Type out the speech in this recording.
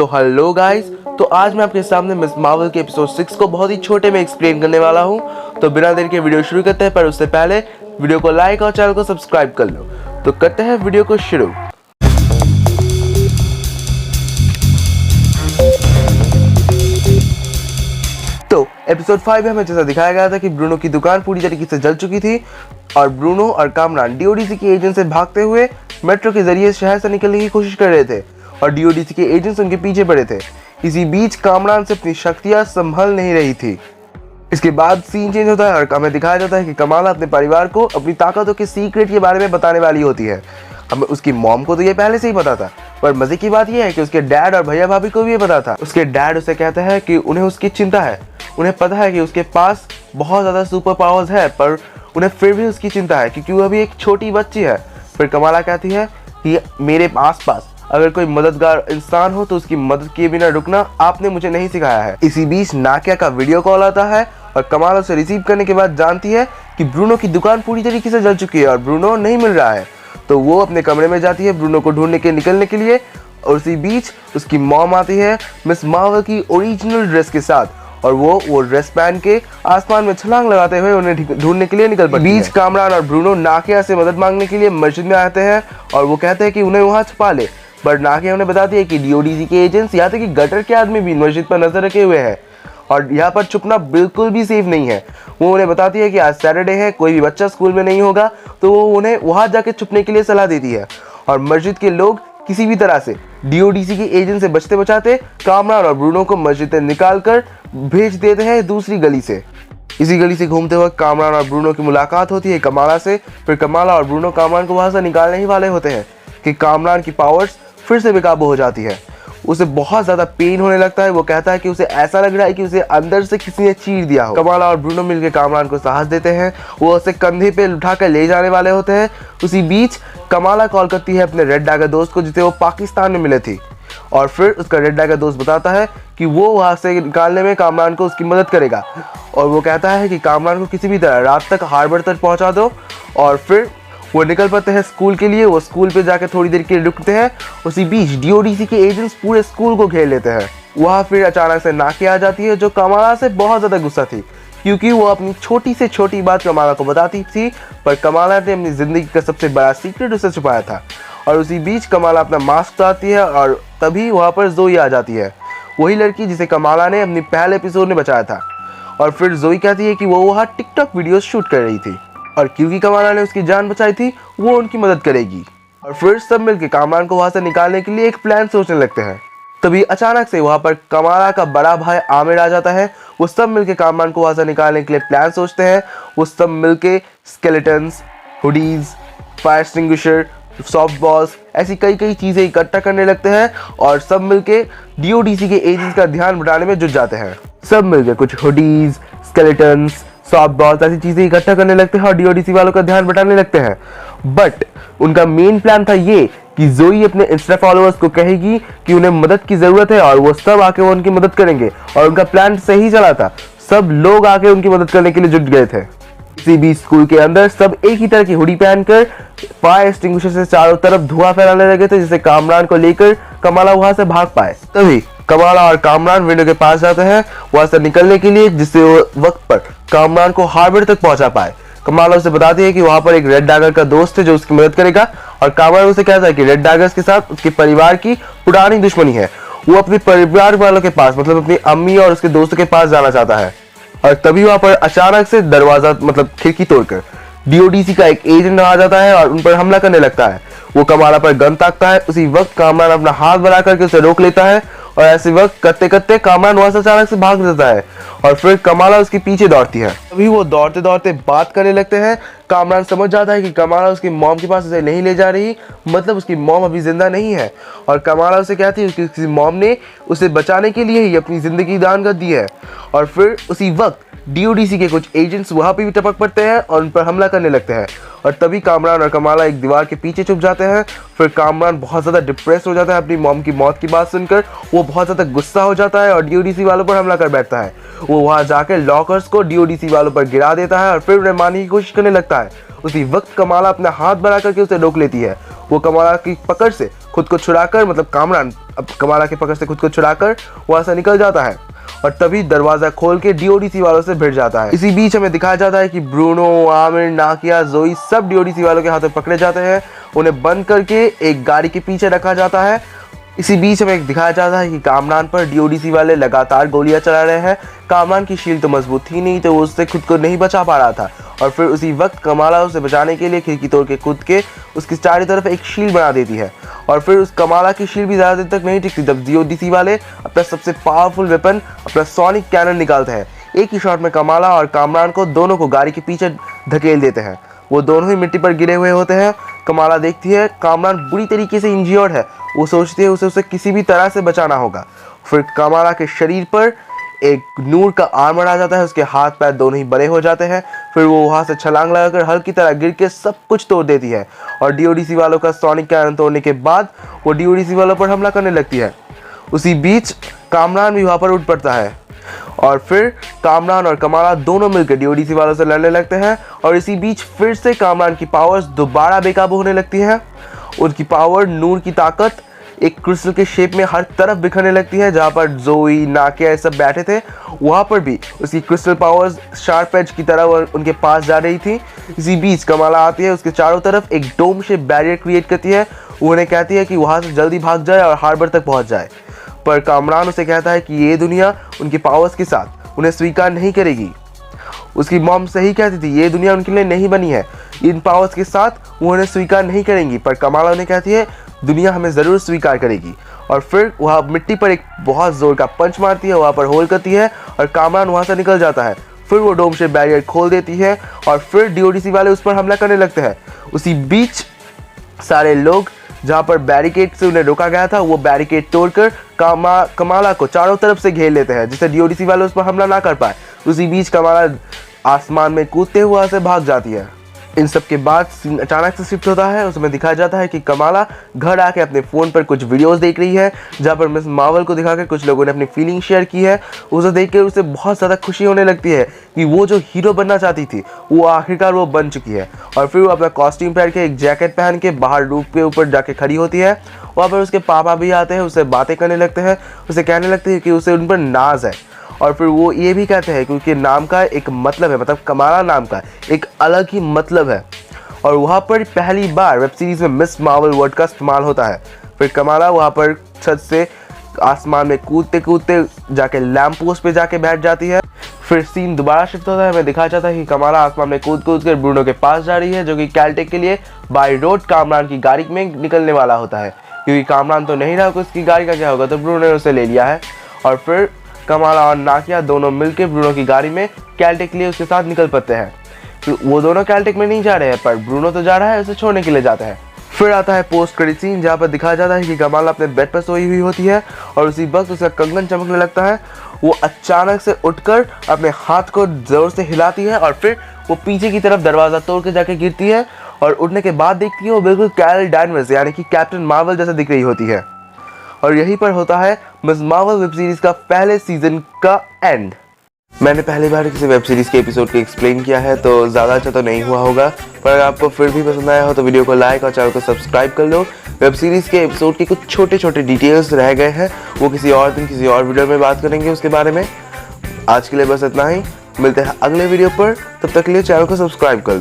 तो hello guys, तो आज मैं आपके सामने मिस मार्वल के एपिसोड 6 को बहुत ही छोटे में एक्सप्लेन करने वाला हूं। तो बिना देर के वीडियो शुरू करते हैं, पर उससे पहले वीडियो को लाइक और चैनल को सब्सक्राइब कर लो। तो करते हैं वीडियो को शुरू। तो एपिसोड 5 में हमें जैसा दिखाया गया था कि ब्रूनो की दुकान पूरी तरीके से जल चुकी थी और ब्रूनो और कामरान डीओडीसी के एजेंट से भागते हुए मेट्रो के जरिए शहर से निकलने की कोशिश कर रहे थे और डीओडीसी के एजेंट्स उनके पीछे पड़े थे। इसी बीच कामरान से अपनी शक्तियां संभल नहीं रही थी। इसके बाद सीन चेंज होता है और हमें दिखाया जाता है कि कमाला अपने परिवार को अपनी ताकतों के सीक्रेट के बारे में बताने वाली होती है। हमें उसकी मॉम को तो ये पहले से ही पता था, पर मजे की बात यह है कि उसके डैड और भैया भाभी को भी ये पता था। उसके डैड उसे कहता है कि उन्हें उसकी चिंता है, उन्हें पता है कि उसके पास बहुत ज़्यादा सुपर पावर्स है, पर उन्हें फिर भी उसकी चिंता है क्योंकि वो अभी एक छोटी बच्ची है। फिर कमाला कहती है कि मेरे आसपास अगर कोई मददगार इंसान हो तो उसकी मदद किए बिना रुकना आपने मुझे नहीं सिखाया है। इसी बीच नाकिया का वीडियो कॉल आता है और कमाला उसे रिसीव करने के बाद जानती है कि ब्रूनो की दुकान पूरी तरीके से जल चुकी है और ब्रूनो नहीं मिल रहा है। तो वो अपने कमरे में जाती है ब्रूनो को ढूंढने के निकलने के लिए और उसी बीच उसकी मॉम आती है मिस मार्वल की ओरिजिनल ड्रेस के साथ और वो ड्रेस पहन के आसमान में छलांग लगाते हुए उन्हें ढूंढने के लिए निकल पड़ती है। बीच कामरान और ब्रूनो नाकिया से मदद मांगने के लिए मस्जिद में आते हैं और वो कहते हैं कि उन्हें वहां छुपा ले, पर नाकिया उन्हें बताती है कि डीओडीसी के एजेंट्स यहाँ तक कि गटर के आदमी भी मस्जिद पर नजर रखे हुए हैं और यहाँ पर छुपना बिल्कुल भी सेफ नहीं है। वो उन्हें बताती है कि आज सैटरडे है, कोई भी बच्चा स्कूल में नहीं होगा, तो वो उन्हें वहां जाके छुपने के लिए सलाह देती है और मस्जिद के लोग किसी भी तरह से डीओडीसी के एजेंट से बचते बचाते कामरान और ब्रूनो को मस्जिद से निकाल कर भेज देते हैं दूसरी गली से। इसी गली से घूमते वक्त कामरान और ब्रूनो की मुलाकात होती है कमाला से। फिर कमाला और ब्रूनो कामरान को वहां से निकालने ही वाले होते हैं कि कामरान की पावर्स फिर से बेकाबू हो जाती है। उसे बहुत ज्यादा पेन होने लगता है। वो कहता है कि उसे ऐसा लग रहा है कि उसे अंदर से किसी ने चीर दिया हो। कमाला और ब्रूनो मिलकर कामरान को साहस देते हैं। वो उसे कंधे पे उठाकर ले जाने वाले होते हैं। उसी बीच कमाला कॉल करती है अपने रेड डैगर दोस्त को जिसे वो पाकिस्तान में मिले थी और फिर उसका रेड डैगर दोस्त बताता है कि वो वहां से निकालने में कामरान को उसकी मदद करेगा और वो कहता है कि कामरान को किसी भी तरह रात तक हार्बर तक पहुंचा दो और फिर वो निकल पड़ते हैं स्कूल के लिए। वो स्कूल पे जाकर थोड़ी देर के लिए रुकते हैं। उसी बीच डीओडीसी के एजेंट्स पूरे स्कूल को घेर लेते हैं। वहाँ फिर अचानक से नाकिया आ जाती है जो कमाला से बहुत ज़्यादा गुस्सा थी क्योंकि वो अपनी छोटी से छोटी बात कमाला को बताती थी, पर कमाला ने अपनी ज़िंदगी का सबसे बड़ा सीक्रेट उसे छुपाया था। और उसी बीच कमाला अपना मास्क उतारती है और तभी वहाँ पर जोई आ जाती है, वही लड़की जिसे कमाला ने अपनी पहले एपिसोड में बचाया था। और फिर जोई कहती है कि वो वहाँ टिकटॉक वीडियोस शूट कर रही थी और क्योंकि कमाला ने उसकी जान बचाई थी वो उनकी मदद करेगी। और फिर सब मिलकर कामरान को वहां से निकालने के लिए एक प्लान सोचने लगते हैं। तभी अचानक से वहां पर कमाला का बड़ा भाई आमिर आ जाता है। वो सब मिलकर कामरान को वहां से निकालने के लिए प्लान सोचते हैं। वो सब मिलकर skeletons, hoodies, fire extinguisher, soft balls, ऐसी कई चीजें इकट्ठा करने लगते हैं और सब मिलके डीओडीसी के एजेंट्स का ध्यान बटाने में जुट जाते हैं। सब मिलकर कुछ हुडीज, स्केलेटन्स, सॉफ्ट बॉल्स ऐसी चीजें इकट्ठा करने लगते हैं और डीओडीसी वालों का ध्यान बटाने लगते हैं। बट उनका मेन प्लान था ये कि जोई अपने इंस्टा फॉलोअर्स को कहेगी कि उन्हें मदद की जरूरत है और वो सब आके उनकी मदद करेंगे और उनका प्लान सही चला था। सब लोग आके उनकी मदद करने के लिए जुट गए थे। इसी बीच स्कूल के अंदर सब एक ही तरह की हुडी पहनकर फायर एक्सटिंग्विशर से चारों तरफ धुआं फैलाने लगे थे जिससे कामरान को लेकर कमाला वहां से भाग पाए। तभी कमाला और कामरान विंडो के पास जाते हैं वहां से निकलने के लिए जिससे वो वक्त पर कामरान को हार्बर तक पहुंचा पाए। कमाला उसे बताती है कि वहां पर एक रेड डैगर का दोस्त है जो उसकी मदद करेगा और कामरान उसे कहता है कि रेड डैगर्स के साथ उसके परिवार की पुरानी दुश्मनी है। वो अपने परिवार वालों के पास मतलब अपनी अम्मी और उसके दोस्तों के पास जाना चाहता है और तभी वहां पर अचानक से दरवाजा मतलब खिड़की तोड़कर डीओडीसी का एक एजेंट आ जाता है और उन पर हमला करने लगता है। वो कमाला पर गन ताकता है। उसी वक्त कामरान अपना हाथ बढ़ा करके उसे रोक लेता है और ऐसे वक्त करते करते कामरान वहां से अचानक से भाग जाता है और फिर कमाला उसके पीछे दौड़ती है। तभी वो दौड़ते दौड़ते बात करने लगते हैं। कामरान समझ जाता है कि कमाला उसकी मॉम के पास उसे नहीं ले जा रही, मतलब उसकी मॉम अभी जिंदा नहीं है और कमाला उसे कहती है कि उसकी मॉम ने उसे बचाने के लिए ही अपनी जिंदगी दान कर दी है। और फिर उसी वक्त डीओडीसी के कुछ एजेंट्स वहां पे भी टपक पड़ते हैं और उन पर हमला करने लगते हैं और तभी कामरान और कमाला एक दीवार के पीछे छुप जाते हैं। फिर कामरान बहुत ज़्यादा डिप्रेस हो जाता है अपनी मॉम की मौत की बात सुनकर। वो बहुत ज़्यादा गुस्सा हो जाता है और डीओडीसी वालों पर हमला कर बैठता है। वो वहां जाकर लॉकर्स को डीओडीसी वालों पर गिरा देता है और फिर उन्हें मारने की कोशिश करने लगता है। उसी वक्त कमाला अपना हाथ बढ़ा करके उसे रोक लेती है। वो कमाला की पकड़ से खुद को छुड़ाकर मतलब कामरान अब कमाला के पकड़ से खुद को छुड़ाकर वहां से निकल जाता है और तभी दरवाजा खोल के डीओडीसी वालों से भिड़ जाता है। इसी बीच हमें दिखाया जाता है कि ब्रूनो, आमिर, नाकिया, जोई सब डीओडीसी वालों के हाथों पकड़े जाते हैं। उन्हें बंद करके एक गाड़ी के पीछे रखा जाता है। इसी बीच हमें दिखाया जाता है कि कामरान पर डीओडीसी वाले लगातार गोलियां चला रहे हैं। कामरान की शील्ड तो मजबूत थी नहीं, तो वो उससे खुद को नहीं बचा पा रहा था और फिर उसी वक्त कमाला उसे बचाने के लिए खिड़की तोड़ के कूद के उसकी चारों तरफ एक शील्ड बना देती है। और फिर उस कमाला की शील्ड भी ज़्यादा देर तक नहीं टिकती तब डीओडीसी वाले अपना सबसे पावरफुल वेपन, अपना सोनिक कैनन निकालते हैं। एक ही शॉट में कमाला और कामरान को दोनों को गाड़ी के पीछे धकेल देते हैं। वो दोनों ही मिट्टी पर गिरे हुए होते हैं। कमाला देखती है कामरान बुरी तरीके से इंजर्ड है। वो सोचती है उसे किसी भी तरह से बचाना होगा। फिर कमाला के शरीर पर एक नूर का आर्मर आ जाता है। उसके हाथ पैर दोनों ही बड़े हो जाते हैं। फिर वो वहाँ से छलांग लगाकर हल्की तरह गिर के सब कुछ तोड़ देती है और डीओडीसी वालों का सोनिक कैनन तोड़ने के बाद वो डीओडीसी वालों पर हमला करने लगती है। उसी बीच कामरान भी वहाँ पर उठ पड़ता है और फिर कामरान और कमाला दोनों मिलकर डीओडीसी वालों से लड़ने लगते हैं। और इसी बीच फिर से कामरान की पावर्स दोबारा बेकाबू होने लगती है। उनकी पावर, नूर की ताकत एक क्रिस्टल के शेप में हर तरफ बिखरने लगती है। जहाँ पर जोई, नाकिया सब बैठे थे वहाँ पर भी उसकी क्रिस्टल पावर्स शार्प एज की तरह उनके पास जा रही थी। इसी बीच कमाला आती है, उसके चारों तरफ एक डोम शेप बैरियर क्रिएट करती है। उन्हें कहती है कि वहाँ से जल्दी भाग जाए और हार्बर तक पहुँच जाए, पर कामरान उसे कहता है कि ये दुनिया उनकी पावर्स के साथ उन्हें स्वीकार नहीं करेगी। उसकी मॉम सही कहती थी, ये दुनिया उनके लिए नहीं बनी है, इन पावर्स के साथ वो उन्हें स्वीकार नहीं करेंगी। पर कमाला उन्हें कहती है दुनिया हमें ज़रूर स्वीकार करेगी। और फिर वहाँ मिट्टी पर एक बहुत ज़ोर का पंच मारती है, वहाँ पर होल करती है और कामरान वहाँ से निकल जाता है। फिर वो डोम शेप बैरियर खोल देती है और फिर डीओडीसी वाले उस पर हमला करने लगते हैं। उसी बीच सारे लोग जहाँ पर बैरिकेड से उन्हें रोका गया था वो बैरिकेड तोड़कर कमाला को चारों तरफ से घेर लेते हैं, जिससे डीओडीसी वाले उस पर हमला ना कर पाए। उसी बीच कमाला आसमान में कूदते हुए वहाँ से भाग जाती है। इन सब के बाद सीन अचानक से शिफ्ट होता है। उसमें दिखाया जाता है कि कमाला घर आके अपने फ़ोन पर कुछ वीडियोस देख रही है, जहाँ पर मिस मार्वल को दिखाकर कुछ लोगों ने अपनी फीलिंग शेयर की है। उसे देखकर उसे बहुत ज़्यादा खुशी होने लगती है कि वो जो हीरो बनना चाहती थी वो आखिरकार वो बन चुकी है। और फिर वो अपना कॉस्ट्यूम पहन के, एक जैकेट पहन के बाहर रूफ के ऊपर जाके खड़ी होती है। वहाँ पर उसके पापा भी आते हैं, उससे बातें करने लगते हैं, उसे कहने लगते हैं कि उसे उन पर नाज है। और फिर वो ये भी कहते हैं क्योंकि नाम का एक मतलब है, मतलब कमाला नाम का एक अलग ही मतलब है। और वहाँ पर पहली बार वेब सीरीज़ में मिस मार्वल वर्ड का इस्तेमाल होता है। फिर कमाला वहाँ पर छत से आसमान में कूदते कूदते जाके लैंप पोस्ट पे जाके बैठ जाती है। फिर सीन दोबारा शिफ्ट होता है। हमें दिखाया जाता है कि कमाला आसमान में कूद कूद कर ब्रूनो के पास जा रही है, जो कि कैलटेक के लिए बाय रोड कामरान की गाड़ी में निकलने वाला होता है। क्योंकि कामरान तो नहीं रहा, उसकी गाड़ी का क्या होगा, तो ब्रूनो ने उसे ले लिया है। और फिर कमाला और नाकिया दोनों मिलकर ब्रूनो की गाड़ी में कैलटेक के लिए उसके साथ निकल पड़ते हैं। तो वो दोनों कैलटेक में नहीं जा रहे हैं, पर ब्रूनो तो जा रहा है, उसे छोड़ने के लिए जाता है। फिर आता है पोस्ट क्रेडिट सीन, जहाँ पर दिखाया जाता है कि कमाला अपने बेड पर सोई हुई होती है और उसी वक्त उसका कंगन चमकने लगता है। वो अचानक से उठकर अपने हाथ को जोर से हिलाती है और फिर वो पीछे की तरफ दरवाज़ा तोड़ के जाके गिरती है और उठने के बाद देखती है वो बिल्कुल कैरल डैनवर्स यानी कि कैप्टन मार्वल जैसा दिख रही होती है। और यहीं पर होता है मिस मार्वल वेब सीरीज का पहले सीजन का एंड। मैंने पहली बार किसी वेब सीरीज के एपिसोड को एक्सप्लेन किया है, तो ज़्यादा अच्छा तो नहीं हुआ होगा, पर अगर आपको फिर भी पसंद आया हो तो वीडियो को लाइक और चैनल को सब्सक्राइब कर लो। वेब सीरीज़ के एपिसोड के कुछ छोटे छोटे डिटेल्स रह गए हैं, वो किसी और दिन किसी और वीडियो में बात करेंगे उसके बारे में। आज के लिए बस इतना ही, मिलते हैं अगले वीडियो पर, तब तक के लिए चैनल को सब्सक्राइब कर लो।